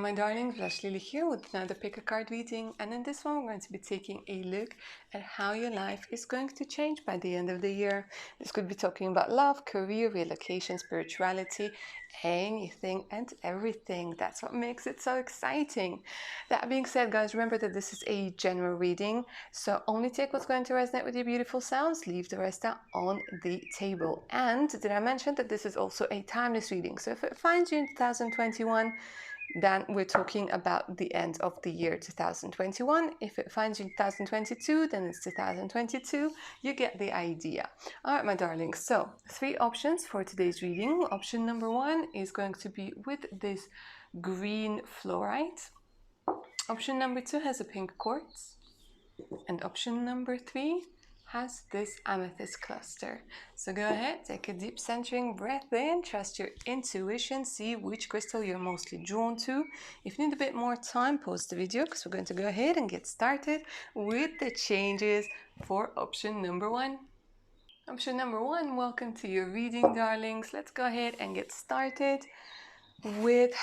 my darlings, Blush Lily here with another pick a card reading, and in this one we're going to be taking a look at how your life is going to change by the end of the year. This could be talking about love, career, relocation, spirituality, anything and everything. That's what makes it so exciting. That being said, guys, remember that this is a general reading, so only take what's going to resonate with your beautiful sounds, leave the rest out on the table. And did I mention that this is also a timeless reading? So if it finds you in 2021, then we're talking about the end of the year 2021. If it finds you in 2022, then it's 2022. You get the idea. All right, my darlings. So 3 options for today's reading. Option number 1 is going to be with this green fluorite. Option number 2 has a pink quartz. And option number 3 has this amethyst cluster. So go ahead, take a deep centering breath in, trust your intuition, see which crystal you're mostly drawn to. If you need a bit more time, pause the video because we're going to go ahead and get started with the changes for option number 1. Option number 1, welcome to your reading, darlings. Let's go ahead and get started with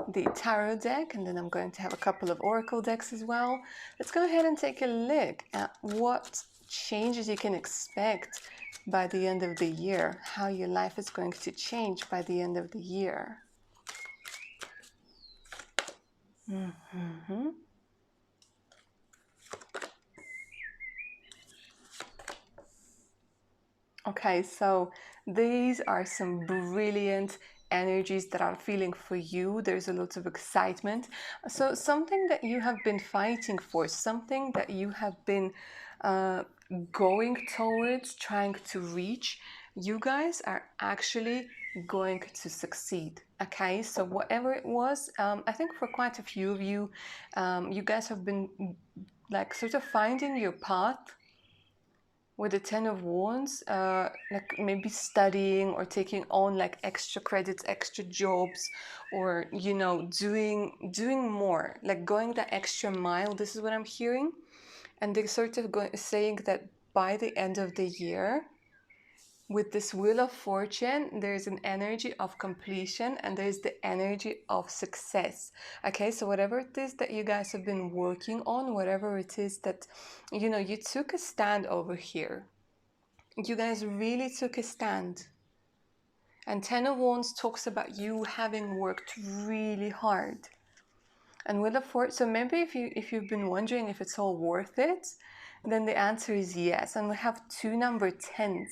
the tarot deck, and then I'm going to have a couple of oracle decks as well. Let's go ahead and take a look at what changes you can expect by the end of the year, how your life is going to change by the end of the year. Okay, so these are some brilliant energies that I'm feeling for you. There's a lot of excitement. So something that you have been fighting for, something that you have been going towards, trying to reach, you guys are actually going to succeed. Okay, so whatever it was, I think for quite a few of you, you guys have been like sort of finding your path with the Ten of Wands, like maybe studying or taking on like extra credits, extra jobs, or you know, doing more, like going the extra mile. This is what I'm hearing, and they're sort of saying that by the end of the year, with this Wheel of Fortune, there's an energy of completion and there's the energy of success. Okay, so whatever it is that you guys have been working on, whatever it is that, you know, you took a stand over here. You guys really took a stand. And Ten of Wands talks about you having worked really hard. And Wheel of Fortune, so maybe if you've been wondering if it's all worth it, then the answer is yes. And we have 2 number 10s.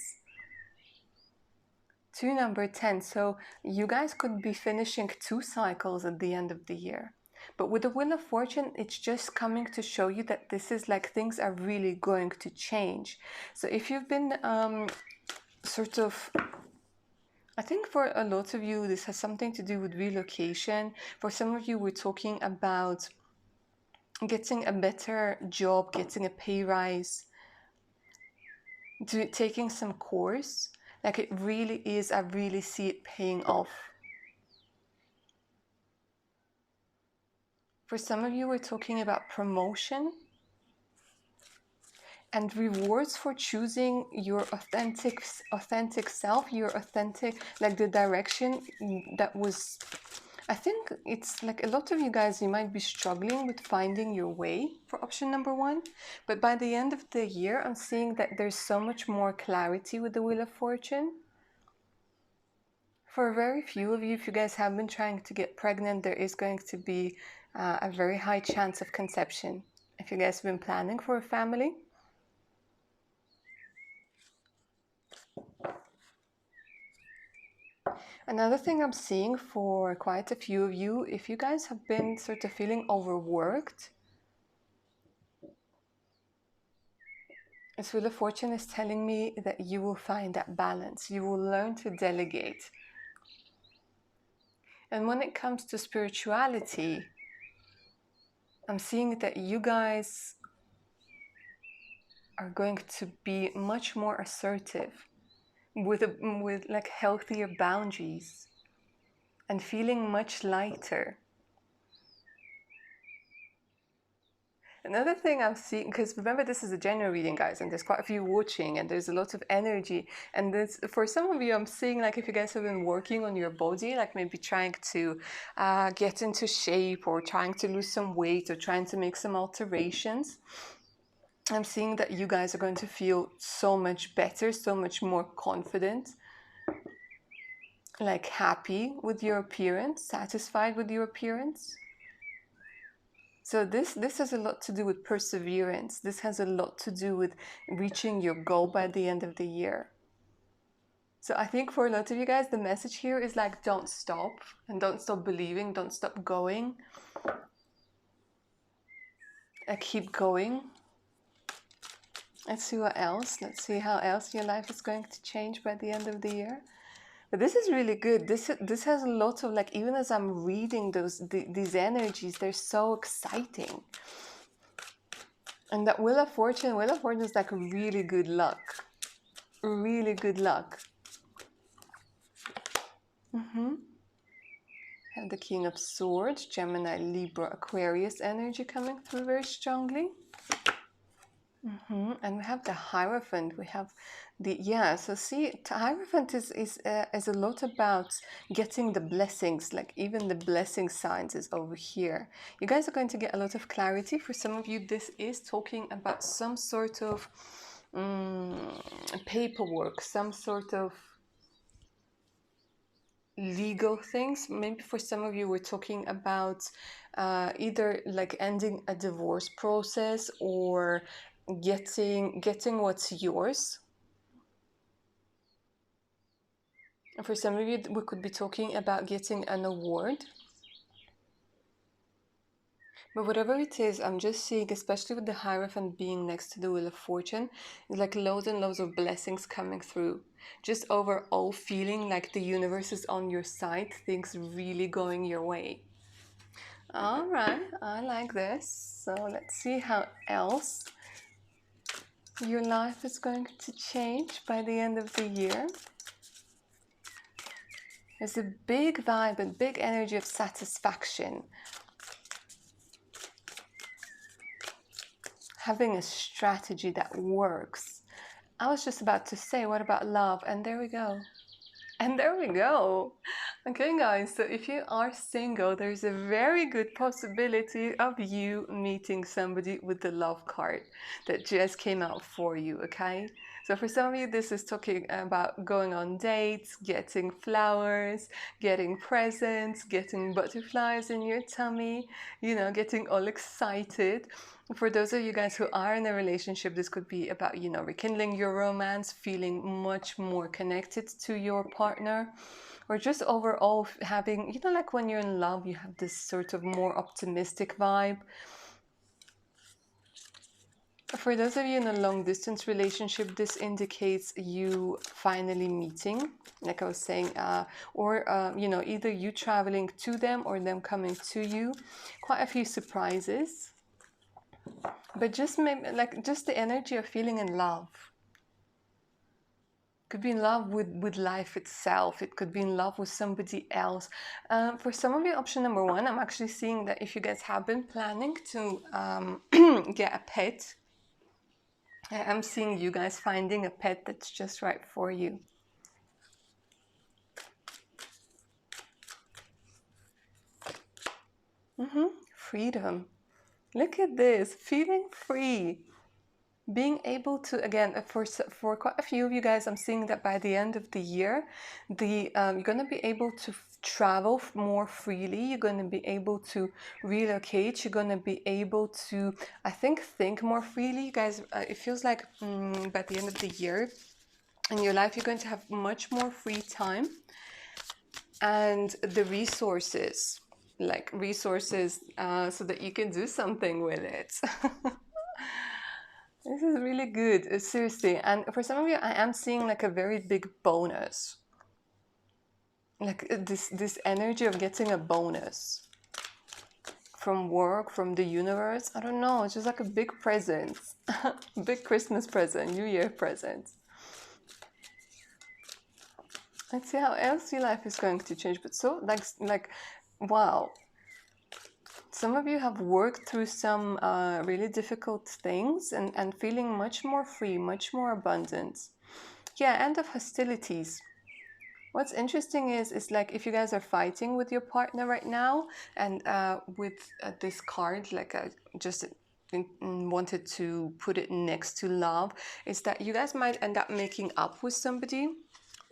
2 number 10, so you guys could be finishing 2 cycles at the end of the year. But with the Wheel of Fortune, it's just coming to show you that this is like things are really going to change. So if you've been sort of, I think for a lot of you this has something to do with relocation. For some of you we're talking about getting a better job, getting a pay rise, taking some course. Like it really is, I really see it paying off. For some of you, we're talking about promotion and rewards for choosing your authentic self, your authentic, like the direction that was, I think it's like a lot of you guys, you might be struggling with finding your way for option number 1. But by the end of the year, I'm seeing that there's so much more clarity with the Wheel of Fortune. For very few of you, if you guys have been trying to get pregnant, there is going to be a very high chance of conception. If you guys have been planning for a family. Another thing I'm seeing for quite a few of you, if you guys have been sort of feeling overworked, this Wheel of Fortune is telling me that you will find that balance. You will learn to delegate. And when it comes to spirituality, I'm seeing that you guys are going to be much more assertive with like healthier boundaries and feeling much lighter. Another thing I'm seeing, because remember this is a general reading, guys, and there's quite a few watching, and there's a lot of energy. And this, for some of you, I'm seeing like if you guys have been working on your body, like maybe trying to get into shape, or trying to lose some weight, or trying to make some alterations. I'm seeing that you guys are going to feel so much better, so much more confident, like happy with your appearance, satisfied with your appearance. So this has a lot to do with perseverance. This has a lot to do with reaching your goal by the end of the year. So I think for a lot of you guys, the message here is like, don't stop, and don't stop believing, don't stop going. Keep going. Let's see what else. Let's see how else your life is going to change by the end of the year. But this is really good. This has a lot of, like, even as I'm reading these energies, they're so exciting. And that Wheel of Fortune is like really good luck. Really good luck. Have the King of Swords, Gemini, Libra, Aquarius energy coming through very strongly. And we have the Hierophant. We have the, so see, the Hierophant is a lot about getting the blessings, like even the blessing signs is over here. You guys are going to get a lot of clarity. For some of you, this is talking about some sort of paperwork, some sort of legal things. Maybe for some of you, we're talking about either like ending a divorce process, or getting what's yours. And for some of you, we could be talking about getting an award. But whatever it is, I'm just seeing, especially with the Hierophant being next to the Wheel of Fortune, it's like loads and loads of blessings coming through. Just overall feeling like the universe is on your side, things really going your way. All right, I like this. So let's see how else your life is going to change by the end of the year. There's a big vibe and big energy of satisfaction. Having a strategy that works. I was just about to say, what about love? And there we go. And there we go. Okay, guys, so if you are single, there's a very good possibility of you meeting somebody with the love card that just came out for you, okay? So for some of you, this is talking about going on dates, getting flowers, getting presents, getting butterflies in your tummy, you know, getting all excited. For those of you guys who are in a relationship, this could be about, you know, rekindling your romance, feeling much more connected to your partner, or just overall having, you know, like when you're in love, you have this sort of more optimistic vibe. For those of you in a long distance relationship, this indicates you finally meeting, like I was saying, or, you know, either you traveling to them or them coming to you. Quite a few surprises. But just maybe like just the energy of feeling in love. Could be in love with life itself. It could be in love with somebody else. For some of you, option number one, I'm actually seeing that if you guys have been planning to get a pet, I'm seeing you guys finding a pet that's just right for you. Freedom. Look at this, feeling free. Being able to, again, for quite a few of you guys, I'm seeing that by the end of the year, you're going to be able to travel more freely. You're going to be able to relocate. You're going to be able to, I think more freely. You guys, it feels like by the end of the year in your life, you're going to have much more free time, and the resources, so that you can do something with it. This is really good, seriously. And for some of you, I am seeing like a very big bonus. Like this energy of getting a bonus from work, from the universe. I don't know, it's just like a big present. Big Christmas present, New Year present. Let's see how else your life is going to change. But so, like, wow. Some of you have worked through some really difficult things and feeling much more free, much more abundant. Yeah, end of hostilities. What's interesting is like if you guys are fighting with your partner right now, and with this card, like just wanted to put it next to love, is that you guys might end up making up with somebody,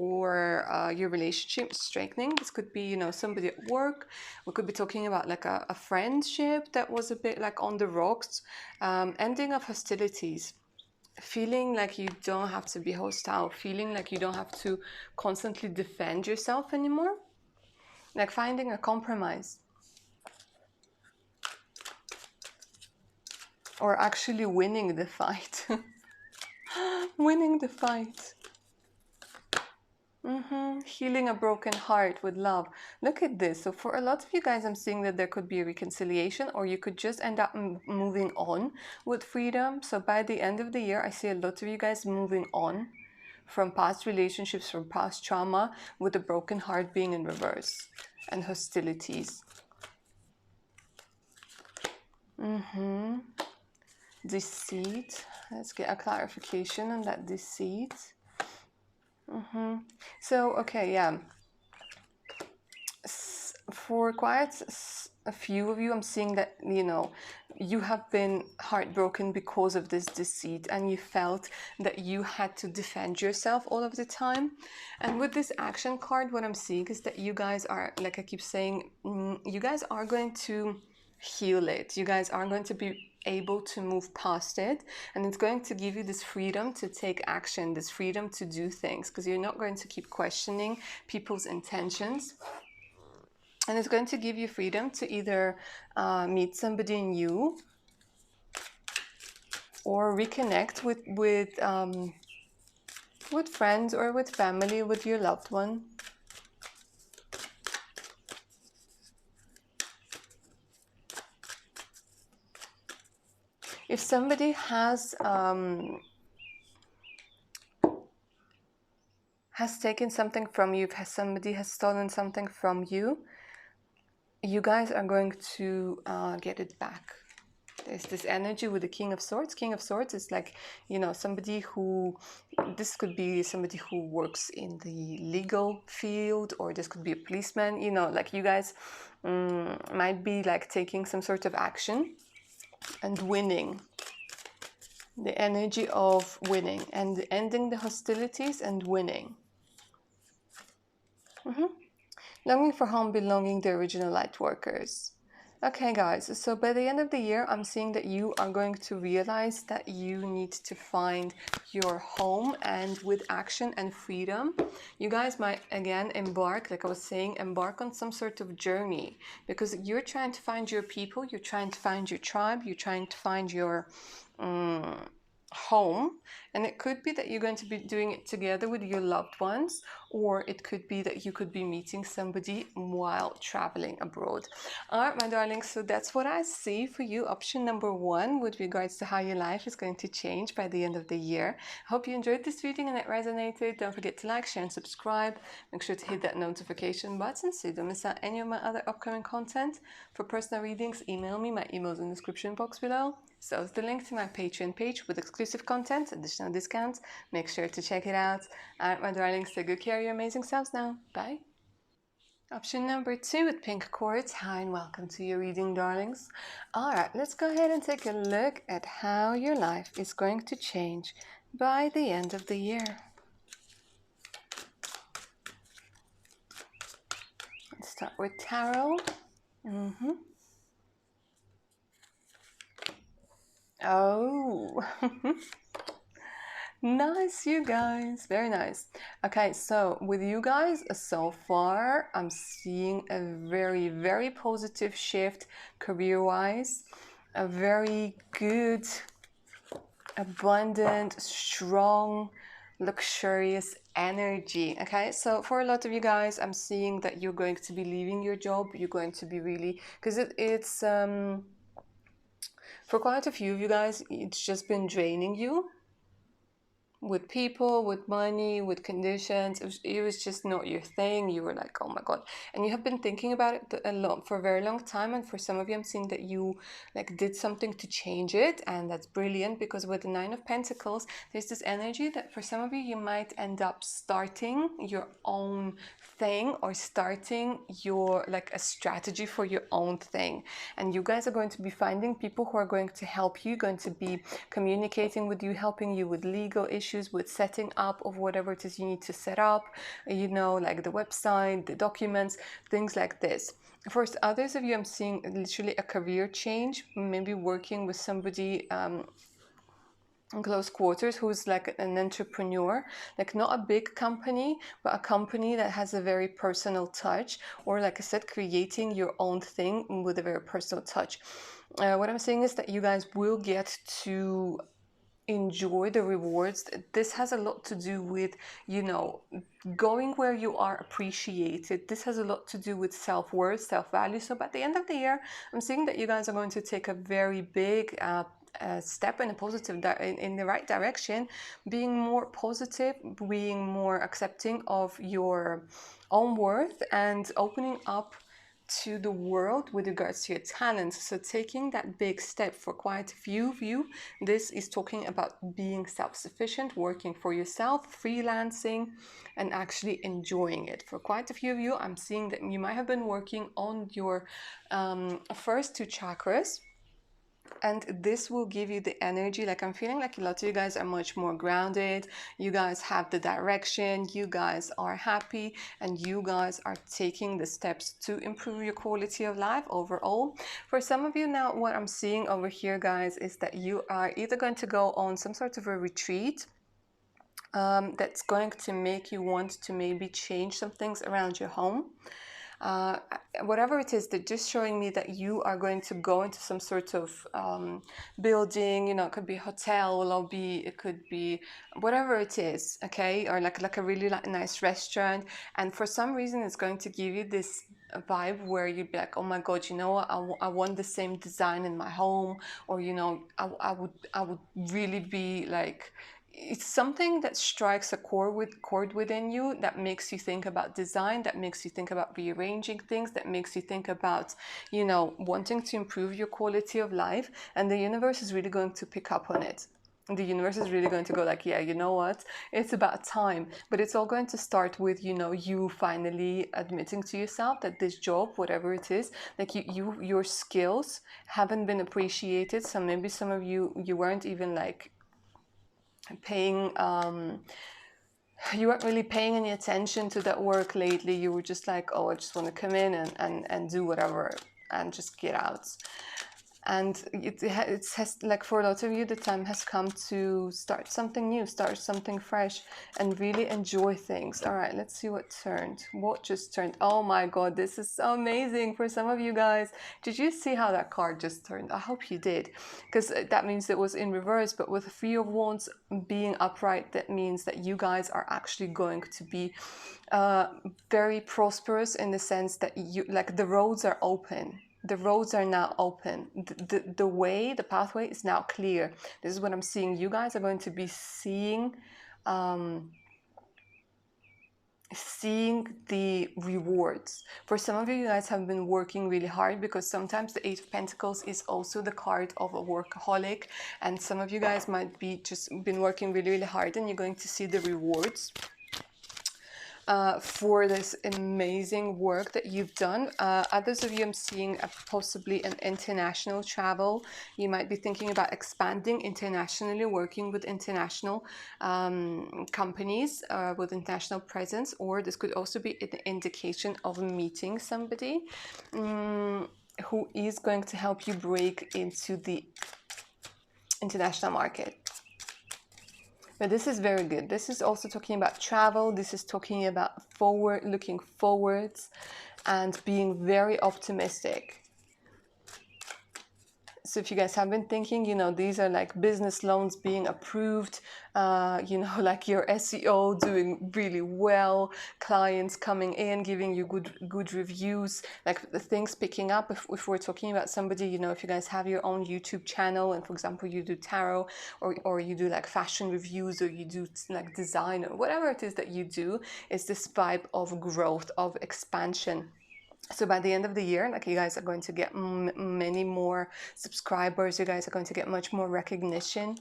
or your relationship strengthening. This could be, you know, somebody at work. We could be talking about like a friendship that was a bit like on the rocks, ending of hostilities. Feeling like you don't have to be hostile, feeling like you don't have to constantly defend yourself anymore, like finding a compromise, or actually winning the fight. Winning the fight. Healing a broken heart with love. Look at this. So for a lot of you guys, I'm seeing that there could be a reconciliation, or you could just end up moving on with freedom. So by the end of the year, I see a lot of you guys moving on from past relationships, from past trauma, with a broken heart being in reverse, and hostilities. Deceit. Let's get a clarification on that deceit. So, okay, yeah. For quite a few of you, I'm seeing that, you know, you have been heartbroken because of this deceit, and you felt that you had to defend yourself all of the time. And with this action card, what I'm seeing is that you guys are, like I keep saying, you guys are going to heal it. You guys are going to be able to move past it, and it's going to give you this freedom to take action, this freedom to do things, because you're not going to keep questioning people's intentions. And it's going to give you freedom to either meet somebody new, or reconnect with friends or with family, with your loved one. If somebody has taken something from you, if somebody has stolen something from you, you guys are going to get it back. There's this energy with the King of Swords. King of Swords is like, you know, somebody who, this could be somebody who works in the legal field, or this could be a policeman, you know, like you guys might be like taking some sort of action and winning. The energy of winning and ending the hostilities and winning. Longing for home, belonging, the original light workers. Okay guys, so by the end of the year, I'm seeing that you are going to realize that you need to find your home, and with action and freedom, you guys might again embark, like I was saying, embark on some sort of journey, because you're trying to find your people, you're trying to find your tribe, you're trying to find your home. And it could be that you're going to be doing it together with your loved ones, or it could be that you could be meeting somebody while traveling abroad. All right, my darlings, so that's what I see for you. Option number 1 with regards to how your life is going to change by the end of the year. I hope you enjoyed this reading and it resonated. Don't forget to like, share and subscribe. Make sure to hit that notification button so you don't miss out any of my other upcoming content. For personal readings, email me. My email is in the description box below. So is the link to my Patreon page with exclusive content, additional discounts. Make sure to check it out. All right, my darlings, take good care of your amazing selves now. Bye. Option number 2 with pink quartz. Hi and welcome to your reading, darlings. All right, let's go ahead and take a look at how your life is going to change by the end of the year. Let's start with tarot. Oh, nice, you guys. Very nice. Okay, so with you guys so far, I'm seeing a very, very positive shift career-wise. A very good, abundant, strong, luxurious energy. Okay, so for a lot of you guys, I'm seeing that you're going to be leaving your job. You're going to be really, because it's for quite a few of you guys, it's just been draining you. with people, with money, with conditions. It was just not your thing. You were like, oh my God. And you have been thinking about it a lot for a very long time. And for some of you, I'm seeing that you like did something to change it. And that's brilliant, because with the Nine of Pentacles, there's this energy that for some of you, you might end up starting your own thing, or starting your like a strategy for your own thing. And you guys are going to be finding people who are going to help you, going to be communicating with you, helping you with legal issues, with setting up of whatever it is you need to set up, you know, like the website, the documents, things like this. For others of you, I'm seeing literally a career change, maybe working with somebody in close quarters who's like an entrepreneur, like not a big company, but a company that has a very personal touch, or like I said, creating your own thing with a very personal touch. What I'm saying is that you guys will get to enjoy the rewards. This has a lot to do with, you know, going where you are appreciated. This has a lot to do with self-worth, self-value. So by the end of the year, I'm seeing that you guys are going to take a very big step in a positive in the right direction, being more positive, being more accepting of your own worth, and opening up to the world with regards to your talents. So taking that big step for quite a few of you, this is talking about being self-sufficient, working for yourself, freelancing, and actually enjoying it. For quite a few of you, I'm seeing that you might have been working on your first two chakras, and this will give you the energy. Like I'm feeling like a lot of you guys are much more grounded, you guys have the direction, you guys are happy, and you guys are taking the steps to improve your quality of life overall. For some of you now, what I'm seeing over here, guys, is that you are either going to go on some sort of a retreat that's going to make you want to maybe change some things around your home. Uh, Whatever it is, they're just showing me that you are going to go into some sort of building, you know, it could be a hotel lobby, it could be whatever it is, okay, or like a really nice restaurant. And for some reason, it's going to give you this vibe where you'd be like, oh my God, you know what, I want the same design in my home, or you know, I would really be like, it's something that strikes a chord within you, that makes you think about design, that makes you think about rearranging things, that makes you think about, you know, wanting to improve your quality of life. And the universe is really going to pick up on it. The universe is really going to go like, yeah, you know what, it's about time. But it's all going to start with, you know, you finally admitting to yourself that this job, whatever it is, like your skills haven't been appreciated. So maybe some of you weren't even like paying you weren't really paying any attention to that work lately. You were just like, oh, I just want to come in and do whatever and just get out. And it has, like, for a lot of you, the time has come to start something new, start something fresh, and really enjoy things. All right, let's see what turned. What just turned? Oh my God, this is so amazing for some of you guys. Did you see how that card just turned? I hope you did, because that means it was in reverse. But with the Three of Wands being upright, that means that you guys are actually going to be very prosperous, in the sense that you, like, the roads are open. The roads are now open. The way, the pathway is now clear. This is what I'm seeing. You guys are going to be seeing the rewards. For some of you, you guys have been working really hard, because sometimes the Eight of Pentacles is also the card of a workaholic, and some of you guys might be just been working really, really hard, and you're going to see the rewards for this amazing work that you've done. Others of you, I'm seeing possibly an international travel. You might be thinking about expanding internationally, working with international companies with international presence, or this could also be an indication of meeting somebody who is going to help you break into the international market. But this is very good. This is also talking about travel. This is talking about looking forwards and being very optimistic. So if you guys have been thinking, you know, these are like business loans being approved, you know, like your SEO doing really well, clients coming in, giving you good reviews, like the things picking up. If we're talking about somebody, you know, if you guys have your own YouTube channel and for example, you do tarot or you do like fashion reviews or you do like design or whatever it is that you do, it's this vibe of growth, of expansion. So by the end of the year, like you guys are going to get many more subscribers, you guys are going to get much more recognition,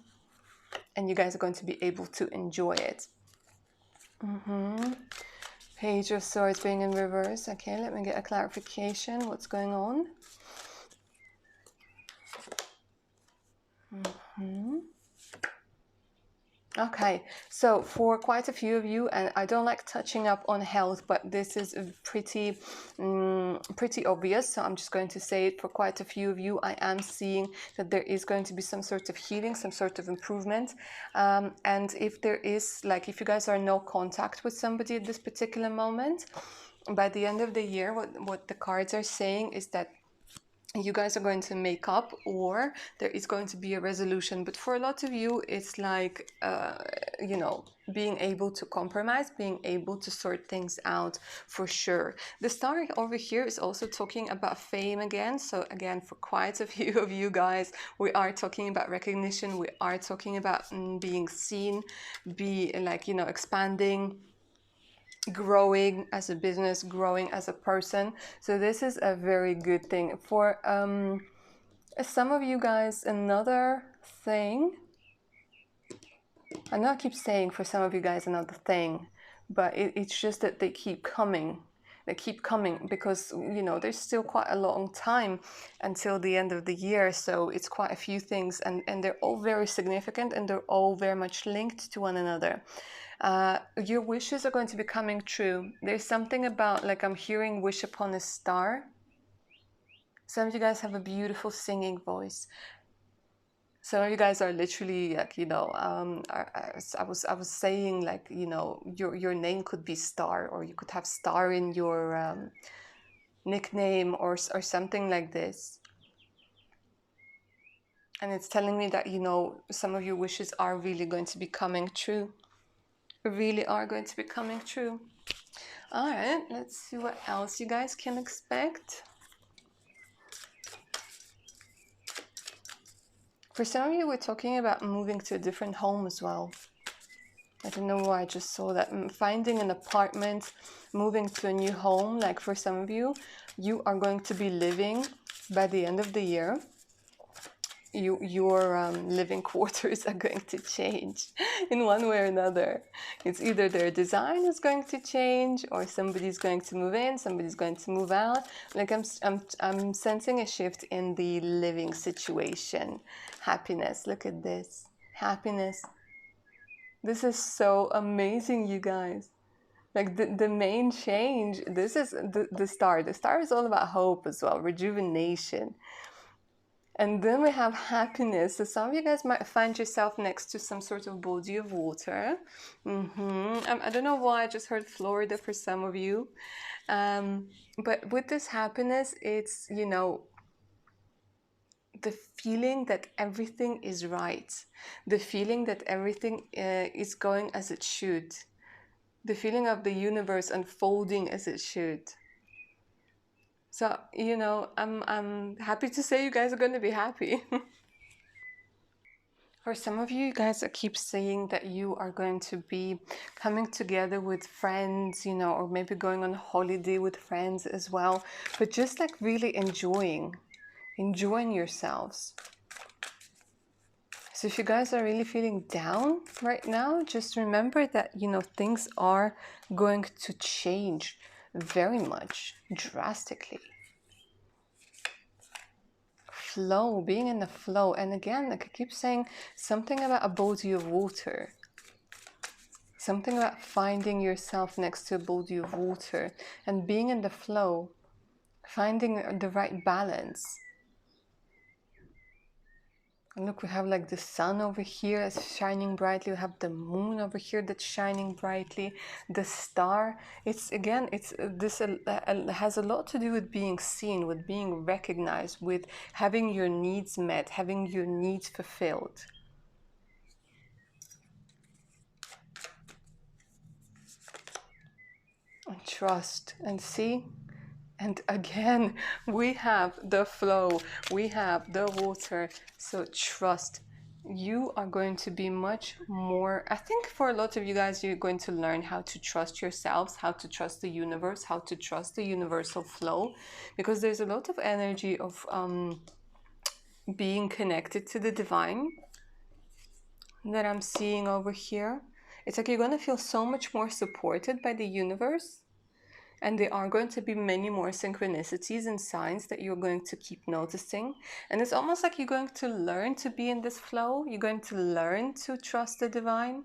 and you guys are going to be able to enjoy it. Page of Swords being in reverse. Okay, let me get a clarification. What's going on? Okay, so for quite a few of you, and I don't like touching up on health, but this is pretty obvious, so I'm just going to say it. For quite a few of you, I am seeing that there is going to be some sort of healing, some sort of improvement, and if there is, like, if you guys are in no contact with somebody at this particular moment, by the end of the year, what the cards are saying is that you guys are going to make up, or there is going to be a resolution. But for a lot of you, it's like, you know, being able to compromise, being able to sort things out for sure. The star over here is also talking about fame again. So again, for quite a few of you guys, we are talking about recognition. We are talking about being seen, like, you know, expanding, growing as a business, growing as a person. So this is a very good thing. For some of you guys, another thing, I know I keep saying for some of you guys another thing, but it's just that they keep coming. They keep coming because, you know, there's still quite a long time until the end of the year. So it's quite a few things, and they're all very significant, and they're all very much linked to one another. Your wishes are going to be coming true. There's something about, like, I'm hearing wish upon a star. Some of you guys have a beautiful singing voice. Some of you guys are literally, like, you know, I was saying, like, you know, your name could be Star, or you could have Star in your nickname, or something like this. And it's telling me that, you know, some of your wishes are really going to be coming true. Really are going to be coming true. All right, let's see what else you guys can expect. For some of you, we're talking about moving to a different home as well. I don't know why I just saw that. Finding an apartment, moving to a new home. Like for some of you, you are going to be living by the end of the year. Your living quarters are going to change in one way or another. It's either their design is going to change, or somebody's going to move in, somebody's going to move out. Like I'm sensing a shift in the living situation. Happiness. Look at this. Happiness. This is so amazing, you guys. Like the main change, this is the star. The star is all about hope as well, rejuvenation. And then we have happiness. So some of you guys might find yourself next to some sort of body of water. I don't know why I just heard Florida for some of you. But with this happiness, it's, you know, the feeling that everything is right. The feeling that everything is going as it should. The feeling of the universe unfolding as it should. So, you know, I'm happy to say you guys are going to be happy. For some of you, you guys keep saying that you are going to be coming together with friends, you know, or maybe going on holiday with friends as well. But just like really enjoying yourselves. So if you guys are really feeling down right now, just remember that, you know, things are going to change very much, drastically. Flow, being in the flow. And again, like I keep saying, something about a body of water. Something about finding yourself next to a body of water and being in the flow, finding the right balance. And look, we have like the sun over here is shining brightly. We have the moon over here that's shining brightly. The star. It's again, it's this has a lot to do with being seen, with being recognized, with having your needs met, having your needs fulfilled. And trust and see. And again, we have the flow, we have the water. So trust. You are going to be much more, I think for a lot of you guys, you're going to learn how to trust yourselves, how to trust the universe, how to trust the universal flow, because there's a lot of energy of being connected to the divine that I'm seeing over here. It's like you're going to feel so much more supported by the universe. And there are going to be many more synchronicities and signs that you're going to keep noticing. And it's almost like you're going to learn to be in this flow. You're going to learn to trust the divine.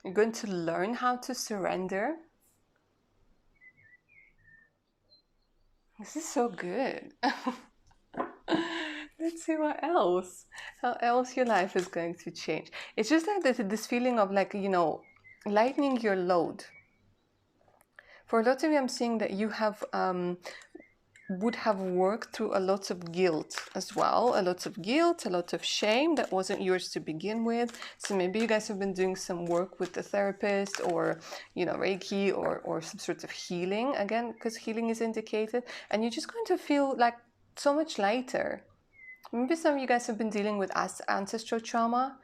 You're going to learn how to surrender. This is so good. Let's see what else. How else your life is going to change. It's just like this feeling of like, you know, lightening your load. For a lot of you, I'm seeing that you have would have worked through a lot of guilt as well, a lot of guilt, a lot of shame that wasn't yours to begin with. So maybe you guys have been doing some work with the therapist, or, you know, Reiki, or some sort of healing, again, because healing is indicated, and you're just going to feel like so much lighter. Maybe some of you guys have been dealing with ancestral trauma,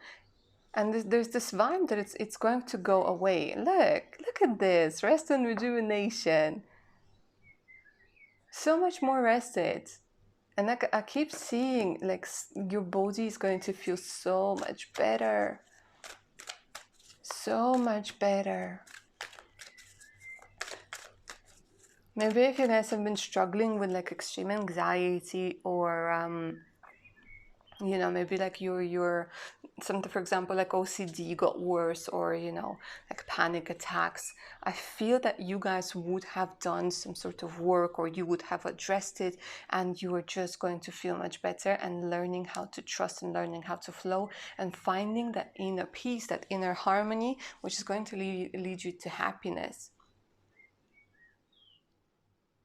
and there's this vibe that it's going to go away. Look at this, rest and rejuvenation. So much more rested. And I keep seeing like your body is going to feel so much better. So much better. Maybe if you guys have been struggling with like extreme anxiety, or you know, maybe like your something, for example, like OCD got worse, or, you know, like panic attacks, I feel that you guys would have done some sort of work, or you would have addressed it, and you are just going to feel much better, and learning how to trust, and learning how to flow, and finding that inner peace, that inner harmony, which is going to lead you to happiness.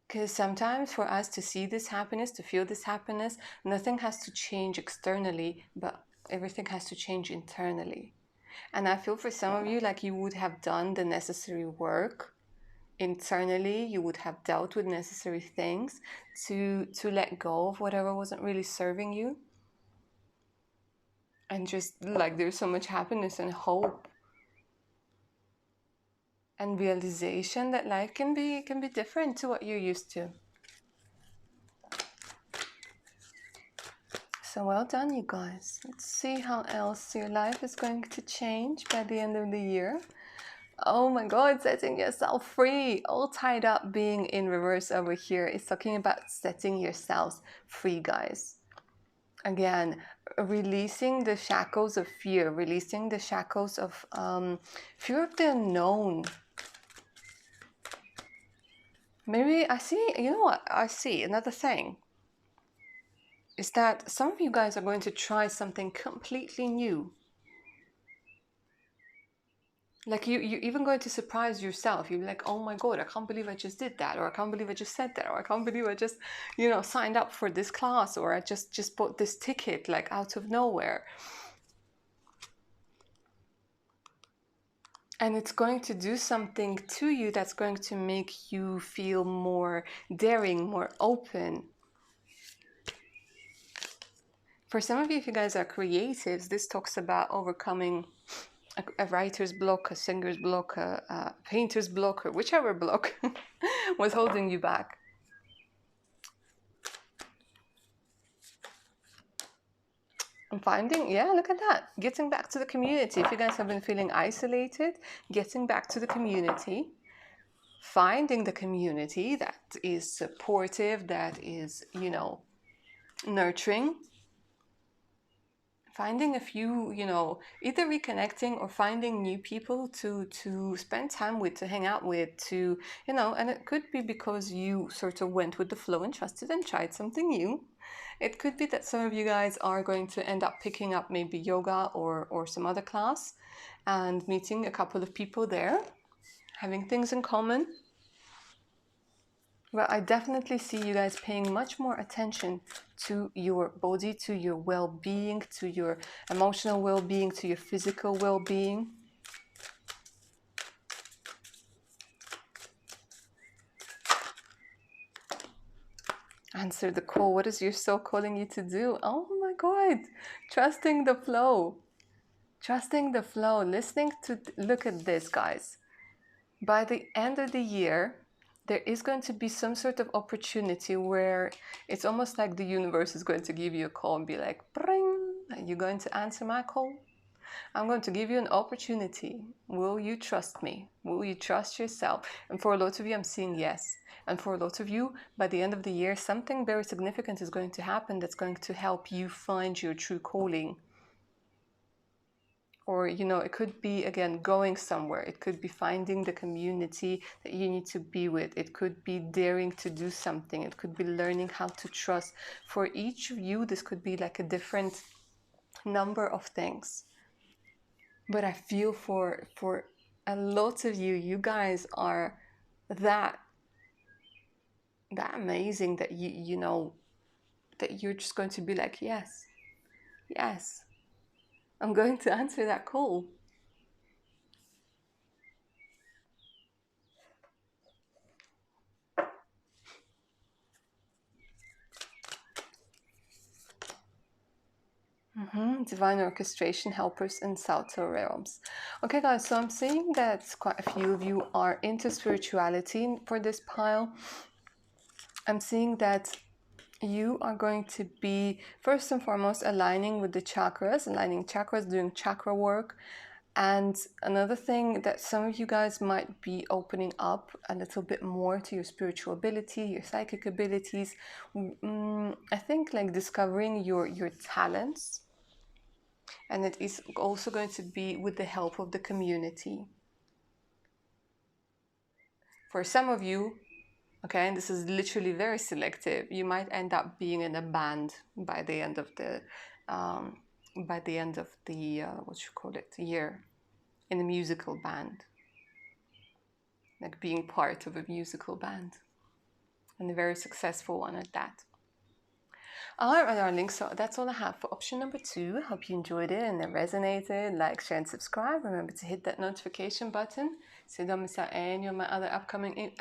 Because sometimes for us to see this happiness, to feel this happiness, nothing has to change externally, but everything has to change internally. And I feel for some of you like you would have done the necessary work internally. You would have dealt with necessary things to let go of whatever wasn't really serving you. And just like there's so much happiness and hope and realization that life can be different to what you're used to. So well done, you guys. Let's see how else your life is going to change by the end of the year. Oh my God, setting yourself free. All tied up being in reverse over here is talking about setting yourselves free, guys. Again, releasing the shackles of fear, releasing the shackles of fear of the unknown. Maybe I see, you know what, I see another thing. Is that some of you guys are going to try something completely new. Like you're even going to surprise yourself. You're like, oh my God, I can't believe I just did that, or I can't believe I just said that, or I can't believe I just, you know, signed up for this class, or I just bought this ticket like out of nowhere. And it's going to do something to you that's going to make you feel more daring, more open. For some of you, if you guys are creatives, this talks about overcoming a writer's block, a singer's block, a painter's block, or whichever block was holding you back. And finding, yeah, look at that. Getting back to the community. If you guys have been feeling isolated, getting back to the community. Finding the community that is supportive, that is, you know, nurturing. Finding a few, you know, either reconnecting or finding new people to spend time with, to hang out with, to, you know, and it could be because you sort of went with the flow and trusted and tried something new. It could be that some of you guys are going to end up picking up maybe yoga or some other class and meeting a couple of people there, having things in common. But I definitely see you guys paying much more attention to your body, to your well-being, to your emotional well-being, to your physical well-being. Answer the call. What is your soul calling you to do? Oh my God. Trusting the flow. Trusting the flow. Listening to, look at this, guys. By the end of the year, there is going to be some sort of opportunity where it's almost like the universe is going to give you a call and be like, bring, are you going to answer my call? I'm going to give you an opportunity. Will you trust me? Will you trust yourself? And for a lot of you, I'm seeing yes. And for a lot of you, by the end of the year, something very significant is going to happen that's going to help you find your true calling. Or, you know, it could be, again, going somewhere. It could be finding the community that you need to be with. It could be daring to do something. It could be learning how to trust. For each of you, this could be like a different number of things. But I feel for a lot of you, you guys are that amazing that you know that you're just going to be like, yes, yes, I'm going to answer that call. Divine orchestration helpers in Salto realms. Okay, guys, so I'm seeing that quite a few of you are into spirituality for this pile. I'm seeing that you are going to be first and foremost aligning with the chakras, doing chakra work. And another thing that some of you guys might be opening up a little bit more to your spiritual ability, your psychic abilities. I think like discovering your talents. And it is also going to be with the help of the community. For some of you, okay, and this is literally very selective, you might end up being in a band by the end of the year, in a musical band, like being part of a musical band, and a very successful one at that. All right, my darlings, so that's all I have for option number 2. Hope you enjoyed it and it resonated. Like, share, and subscribe. Remember to hit that notification button so you don't miss out any of my other upcoming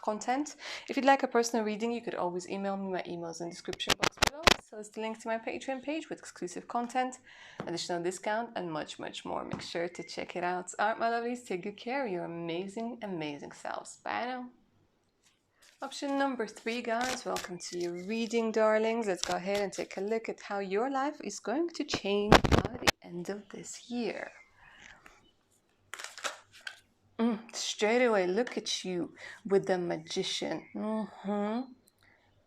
content. If you'd like a personal reading, you could always email me. My email's in the description box below. So it's the link to my Patreon page with exclusive content, additional discount, and much, much more. Make sure to check it out. All right, my lovelies, take good care of your amazing, amazing selves. Bye now. Option number 3, guys. Welcome to your reading, darlings. Let's go ahead and take a look at how your life is going to change by the end of this year. Straight away, look at you with the Magician.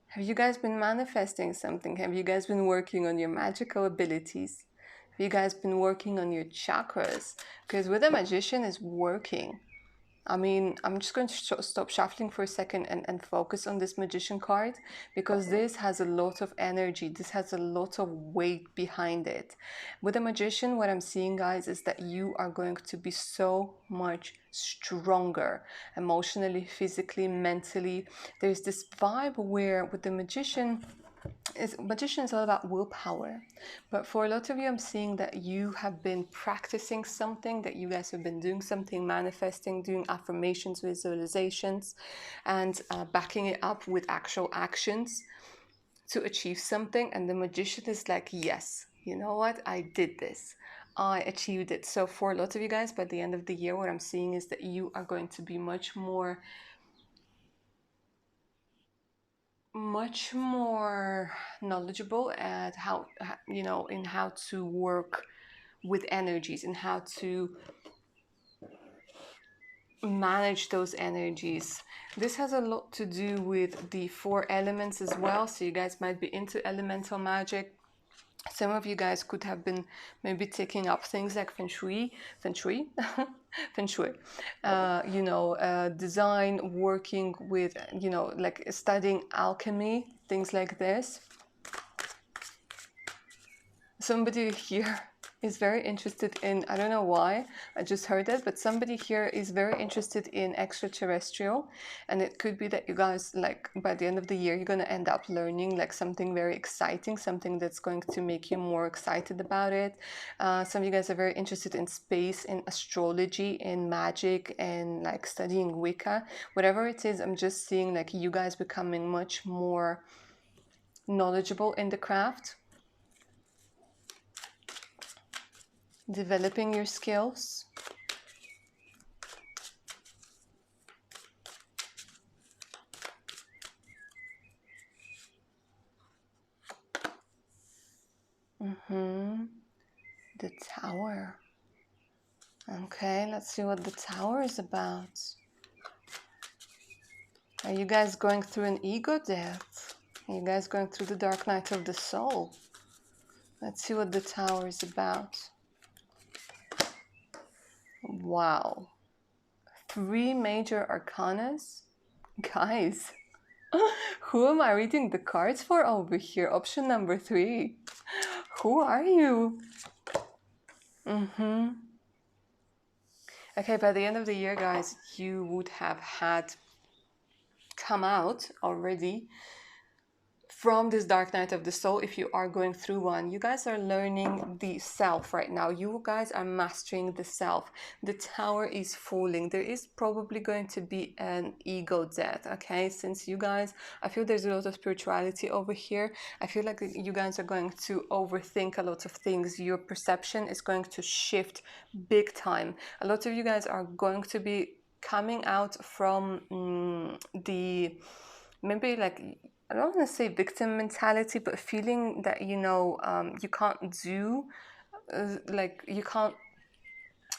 Have you guys been manifesting something? Have you guys been working on your magical abilities? Have you guys been working on your chakras? Because with the Magician is working. I mean, I'm just going to stop shuffling for a second and focus on this Magician card, because this has a lot of energy. This has a lot of weight behind it. With the Magician, what I'm seeing, guys, is that you are going to be so much stronger emotionally, physically, mentally. There's this vibe where with the Magician is all about willpower, but for a lot of you, I'm seeing that you have been practicing something, that you guys have been doing something, manifesting, doing affirmations, visualizations, and backing it up with actual actions to achieve something. And the Magician is like, yes, you know what, I did this, I achieved it. So for a lot of you guys, by the end of the year, what I'm seeing is that you are going to be much more knowledgeable at how, you know, in how to work with energies and how to manage those energies. This has a lot to do with the 4 elements as well, so you guys might be into elemental magic. Some of you guys could have been maybe taking up things like feng shui, you know, design, working with, you know, like studying alchemy, things like this. somebody here is very interested in, I don't know why, I just heard it, but somebody here is very interested in extraterrestrial, and it could be that you guys, like, by the end of the year, you're going to end up learning like something very exciting, something that's going to make you more excited about it. Some of you guys are very interested in space, in astrology, in magic, and like studying Wicca. Whatever it is, I'm just seeing like you guys becoming much more knowledgeable in the craft, developing your skills. The Tower. Okay, let's see what the Tower is about. Are you guys going through an ego death? Are you guys going through the dark night of the soul? Let's see what the Tower is about. Wow. 3 major arcanas? Guys, who am I reading the cards for over here? Option number 3. Who are you? Okay, by the end of the year, guys, you would have had come out already from this dark night of the soul. If you are going through one, you guys are learning the self right now. You guys are mastering the self. The Tower is falling. There is probably going to be an ego death, okay? Since you guys, I feel there's a lot of spirituality over here. I feel like you guys are going to overthink a lot of things. Your perception is going to shift big time. A lot of you guys are going to be coming out from the, maybe like, I don't want to say victim mentality, but feeling that, you know, you can't do, like, you can't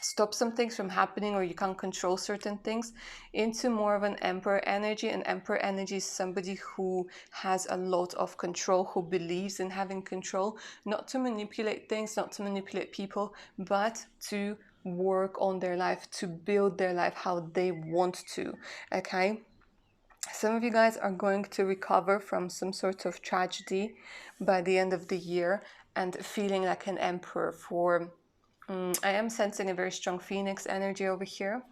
stop some things from happening, or you can't control certain things, into more of an Emperor energy. And Emperor energy is somebody who has a lot of control, who believes in having control, not to manipulate things, not to manipulate people, but to work on their life, to build their life how they want to, okay? Some of you guys are going to recover from some sort of tragedy by the end of the year and feeling like an emperor. For I am sensing a very strong phoenix energy over here.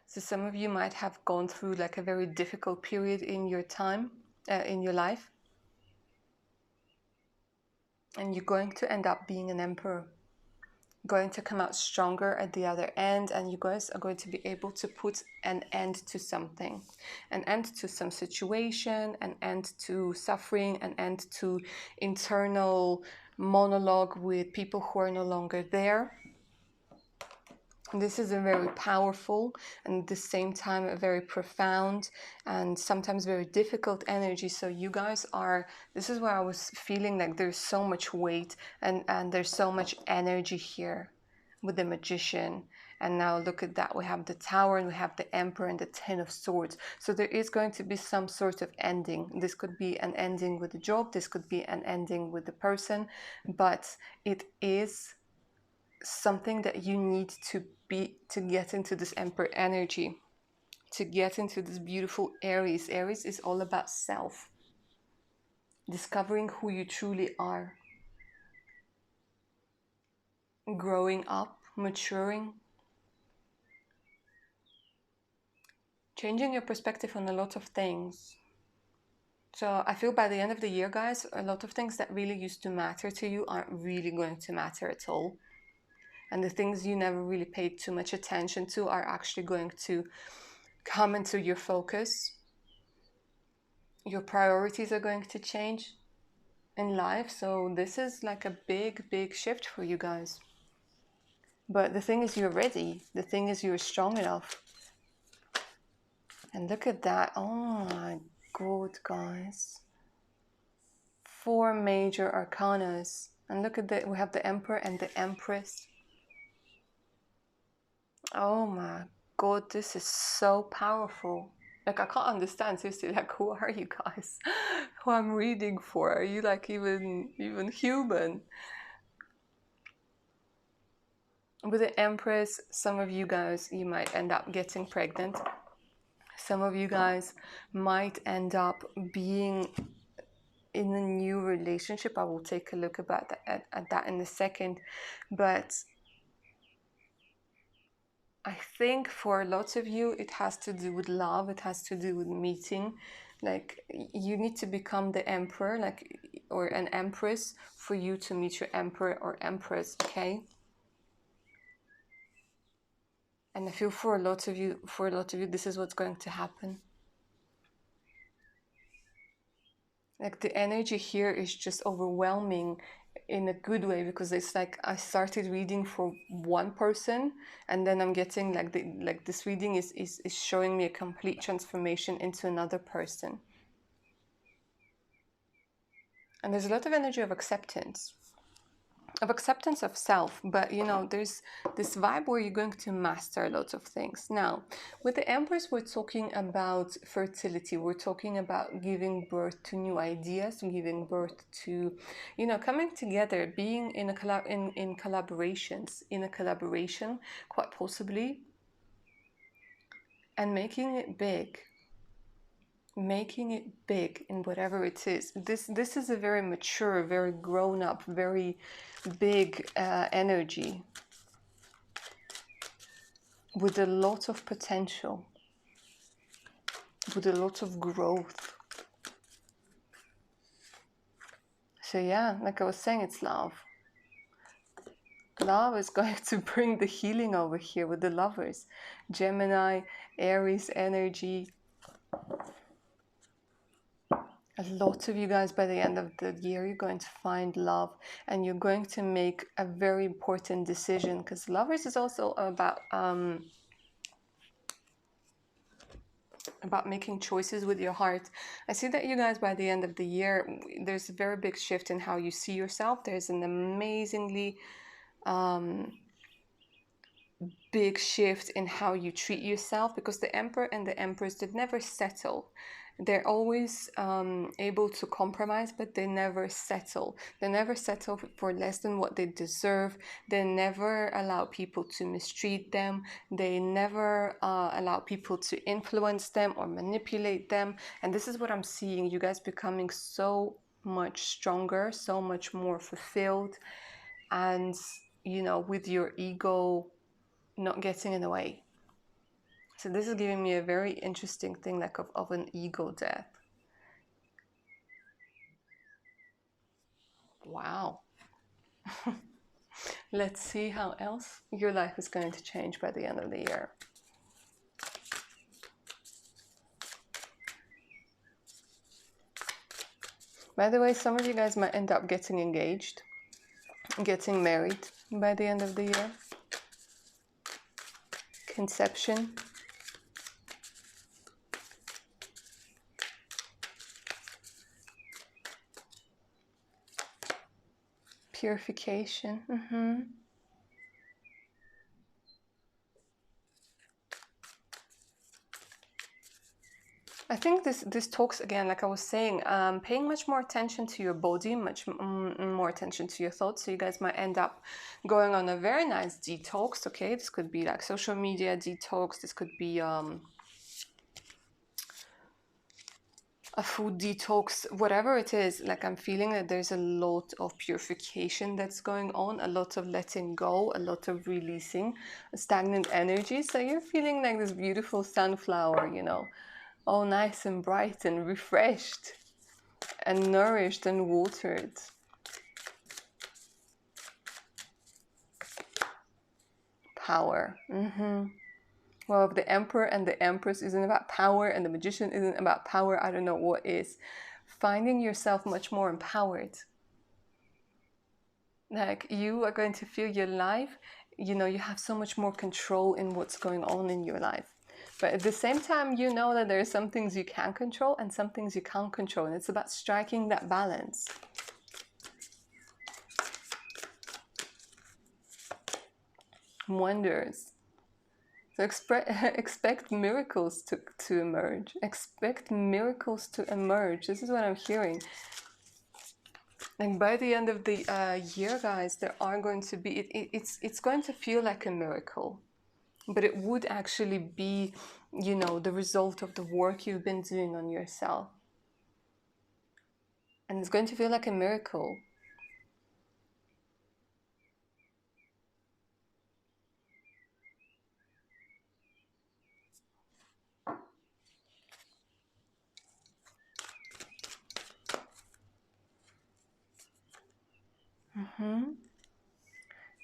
So some of you might have gone through like a very difficult period in your time, in your life. And you're going to end up being an emperor, going to come out stronger at the other end, and you guys are going to be able to put an end to something, an end to some situation, an end to suffering, an end to internal monologue with people who are no longer there. This is a very powerful and at the same time a very profound and sometimes very difficult energy. So you guys are, this is where I was feeling like there's so much weight and there's so much energy here with the Magician. And now look at that, we have the Tower and we have the Emperor and the Ten of Swords. So there is going to be some sort of ending. This could be an ending with the job, this could be an ending with the person, but it is something that you need to be to get into this Emperor energy, to get into this beautiful Aries. Aries is all about self, discovering who you truly are, growing up, maturing, changing your perspective on a lot of things. So I feel by the end of the year, guys, a lot of things that really used to matter to you aren't really going to matter at all. And the things you never really paid too much attention to are actually going to come into your focus. Your priorities are going to change in life. So this is like a big shift for you guys. But the thing is, you're ready. The thing is, you're strong enough. And look at that. Oh my God, guys. 4 major arcanas. And look at that. We have the Emperor and the Empress. Oh my God, this is so powerful. Like, I can't understand, seriously, like, who are you guys? Who I'm reading for? Are you like even human? With the Empress, some of you guys, you might end up getting pregnant. Some of you guys might end up being in a new relationship. I will take a look about that, at that in a second. But I think for lots of you, it has to do with love. It has to do with meeting. Like, you need to become the emperor, like, or an empress for you to meet your emperor or empress, okay? And I feel for a lot of you, this is what's going to happen. Like, the energy here is just overwhelming in a good way, because it's like I started reading for one person, and then I'm getting like this reading is showing me a complete transformation into another person. And there's a lot of energy of acceptance of self, but you know, there's this vibe where you're going to master lots of things. Now, with the Empress, we're talking about fertility. We're talking about giving birth to new ideas, giving birth to, you know, coming together, being in a collaborations, in a collaboration, quite possibly, and making it big. Making it big in whatever it is. This is a very mature, very grown up, very big energy with a lot of potential, with a lot of growth. So yeah, like I was saying, it's love. Love is going to bring the healing over here with the lovers. Gemini, Aries energy. A lot of you guys, by the end of the year, you're going to find love, and you're going to make a very important decision, because lovers is also about making choices with your heart. I see that you guys, by the end of the year, there's a very big shift in how you see yourself. There's an amazingly big shift in how you treat yourself, because the Emperor and the Empress, they never settle. They're always able to compromise, but they never settle. They never settle for less than what they deserve. They never allow people to mistreat them. They never allow people to influence them or manipulate them. And this is what I'm seeing. You guys becoming so much stronger, so much more fulfilled, and, you know, with your ego not getting in the way. So this is giving me a very interesting thing, like of an ego death. Wow. Let's see how else your life is going to change by the end of the year. By the way, some of you guys might end up getting engaged, getting married by the end of the year. Conception. Purification. I think this talks, again, like I was saying, paying much more attention to your body, much more attention to your thoughts. So you guys might end up going on a very nice detox. Okay, this could be like social media detox. This could be a food detox, whatever it is. Like, I'm feeling that there's a lot of purification that's going on, a lot of letting go, a lot of releasing stagnant energy. So you're feeling like this beautiful sunflower, you know, all nice and bright and refreshed and nourished and watered. Power. Well, if the Emperor and the Empress isn't about power and the Magician isn't about power, I don't know what is. Finding yourself much more empowered. Like, you are going to feel your life, you know, you have so much more control in what's going on in your life. But at the same time, you know that there are some things you can control and some things you can't control. And it's about striking that balance. Wonders. So expect miracles to emerge. Expect miracles to emerge. This is what I'm hearing. And by the end of the year, guys, there are going to be, it's going to feel like a miracle. But it would actually be, you know, the result of the work you've been doing on yourself. And it's going to feel like a miracle.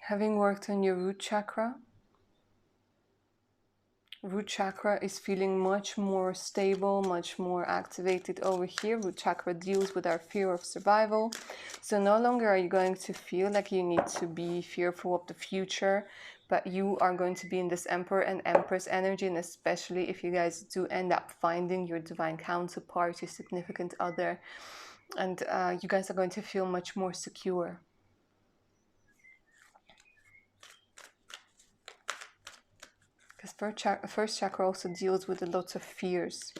Having worked on your root chakra is feeling much more stable, much more activated over here. Root chakra deals with our fear of survival. So no longer are you going to feel like you need to be fearful of the future, but you are going to be in this Emperor and Empress energy. And especially if you guys do end up finding your divine counterpart, your significant other, and you guys are going to feel much more secure. Because first chakra also deals with a lot of fears.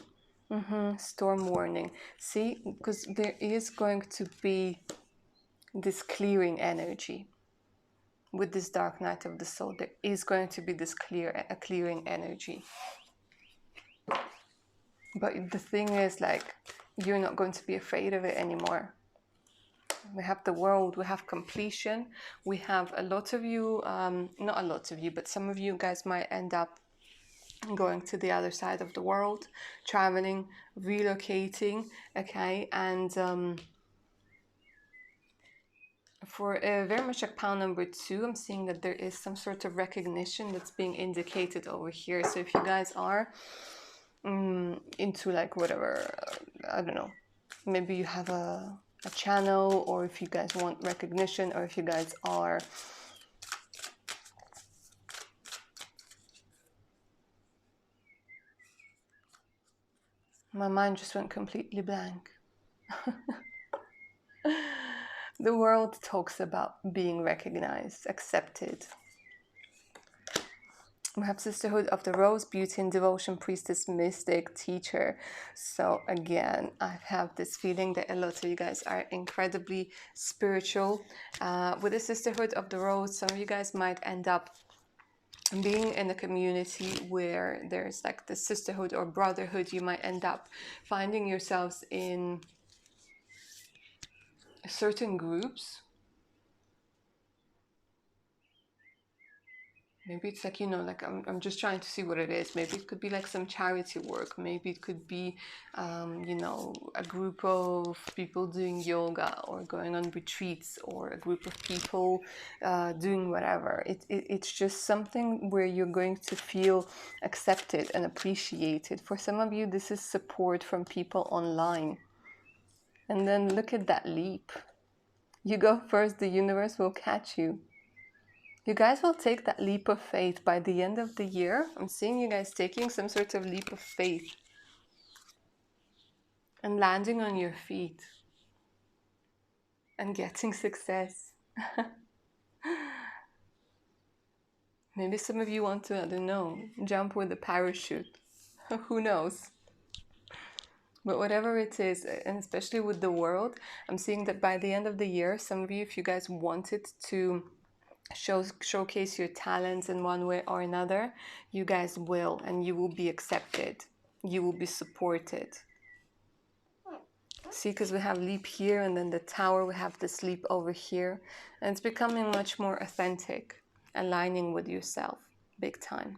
Storm warning. See, because there is going to be this clearing energy with this dark night of the soul. There is going to be this clearing energy. But the thing is, like, you're not going to be afraid of it anymore. We have the world, we have completion, we have a lot of you, not a lot of you, but some of you guys might end up going to the other side of the world, traveling, relocating, okay? And for very much like pile number 2, I'm seeing that there is some sort of recognition that's being indicated over here. So if you guys are into like whatever, I don't know, maybe you have a channel, or if you guys want recognition, or if you guys are my mind just went completely blank. The world talks about being recognized, accepted. We have Sisterhood of the Rose, Beauty and Devotion, Priestess, Mystic, Teacher. So again, I have this feeling that a lot of you guys are incredibly spiritual. With the Sisterhood of the Rose, some of you guys might end up being in a community where there's like the sisterhood or brotherhood. You might end up finding yourselves in certain groups. Maybe it's like, you know, like I'm just trying to see what it is. Maybe it could be like some charity work. Maybe it could be, you know, a group of people doing yoga or going on retreats, or a group of people doing whatever. It's just something where you're going to feel accepted and appreciated. For some of you, this is support from people online. And then look at that leap. You go first, the universe will catch you. You guys will take that leap of faith by the end of the year. I'm seeing you guys taking some sort of leap of faith and landing on your feet and getting success. Maybe some of you want to, I don't know, jump with a parachute. Who knows? But whatever it is, and especially with the world, I'm seeing that by the end of the year, some of you, if you guys wanted to showcase your talents in one way or another, you guys will, and you will be accepted, you will be supported. See, because we have leap here, and then the tower, we have this leap over here, and it's becoming much more authentic, aligning with yourself big time.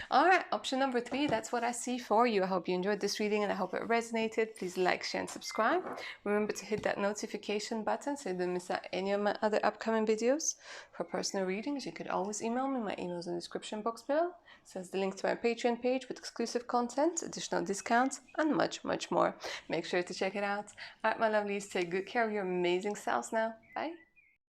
All right, option number 3, that's what I see for you. I hope you enjoyed this reading and I hope it resonated. Please like, share, and subscribe. Remember to hit that notification button so you don't miss out any of my other upcoming videos. For personal readings, you could always email me. My email is in the description box below. So there's the link to my Patreon page with exclusive content, additional discounts, and much, much more. Make sure to check it out. All right, my lovelies, take good care of your amazing selves now. Bye.